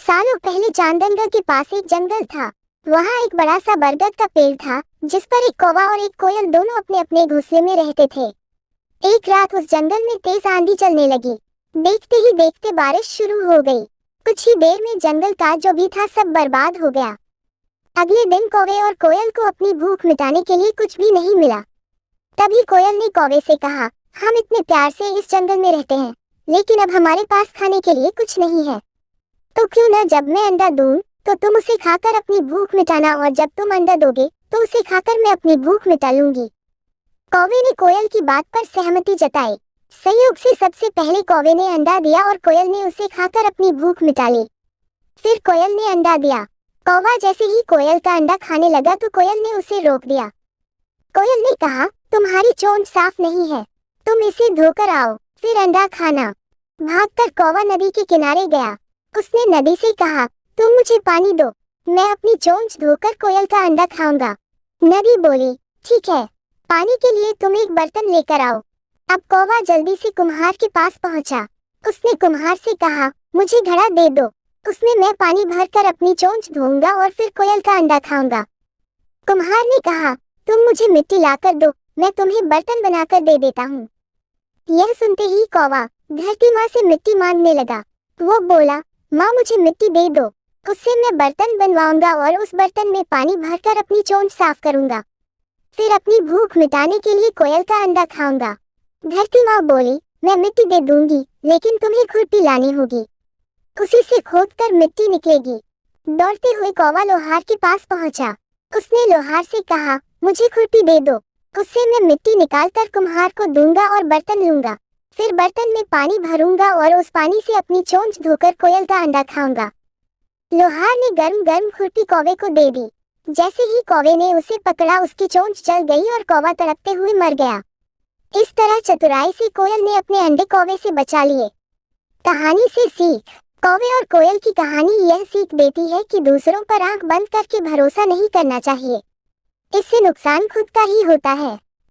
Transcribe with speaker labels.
Speaker 1: सालों पहले चांदनगढ़ के पास एक जंगल था। वहाँ एक बड़ा सा बरगद का पेड़ था, जिस पर एक कौवा और एक कोयल दोनों अपने अपने घोंसले में रहते थे। एक रात उस जंगल में तेज आंधी चलने लगी। देखते ही देखते बारिश शुरू हो गई। कुछ ही देर में जंगल का जो भी था सब बर्बाद हो गया। अगले दिन कौवे और कोयल को अपनी भूख मिटाने के लिए कुछ भी नहीं मिला। तभी कोयल ने कौवे से कहा, हम इतने प्यार से इस जंगल में रहते हैं, लेकिन अब हमारे पास खाने के लिए कुछ नहीं है। तो क्यों न जब मैं अंडा दूं तो तुम उसे खाकर अपनी भूख मिटाना, और जब तुम अंडा दोगे तो उसे खाकर मैं अपनी भूख मिटा लूंगी। कौवे ने कोयल की बात पर सहमति जताई। संयोग से सबसे पहले कौवे ने अंडा दिया और कोयल ने उसे खाकर अपनी भूख मिटा ली। फिर कोयल ने अंडा दिया। कौवा जैसे ही कोयल का अंडा खाने लगा तो कोयल ने उसे रोक दिया। कोयल ने कहा, तुम्हारी चोंच साफ नहीं है, तुम इसे धोकर आओ फिर अंडा खाना। भागकर कौवा नदी के किनारे गया। उसने नदी से कहा, तुम मुझे पानी दो, मैं अपनी चोंच धोकर कोयल का अंडा खाऊंगा। नदी बोली, ठीक है, पानी के लिए तुम एक बर्तन लेकर आओ। अब कौवा जल्दी से कुम्हार के पास पहुंचा। उसने कुम्हार से कहा, मुझे घड़ा दे दो, उसमें मैं पानी भरकर अपनी चोंच धोऊंगा और फिर कोयल का अंडा खाऊंगा। कुम्हार ने कहा, तुम मुझे मिट्टी लाकर दो, मैं तुम्हें बर्तन बनाकर दे देता हूँ। यह सुनते ही कौवा धरती माँ से मिट्टी मांगने लगा। वो बोला, माँ मुझे मिट्टी दे दो, उससे मैं बर्तन बनवाऊंगा और उस बर्तन में पानी भरकर अपनी चोंच साफ करूंगा, फिर अपनी भूख मिटाने के लिए कोयल का अंडा खाऊंगा। धरती माँ बोली, मैं मिट्टी दे दूंगी, लेकिन तुम्हें खुरपी लानी होगी, उसी से खोदकर मिट्टी निकलेगी। दौड़ते हुए कौवा लोहार के पास पहुंचा। उसने लोहार से कहा, मुझे खुरपी दे दो, उससे मैं मिट्टी निकालकर कुम्हार को दूंगा और बर्तन लूंगा, फिर बर्तन में पानी भरूंगा और उस पानी से अपनी चोंच धोकर कोयल का अंडा खाऊंगा। लोहार ने गर्म गर्म खुरपी कौवे को दे दी। जैसे ही कौवे ने उसे पकड़ा उसकी चोंच जल गई और कौवा तड़पते हुए मर गया। इस तरह चतुराई से कोयल ने अपने अंडे कौवे से बचा लिए। कहानी से सीख। कौवे और कोयल की कहानी यह सीख देती है कि दूसरों पर आंख बंद करके भरोसा नहीं करना चाहिए, इससे नुकसान खुद का ही होता है।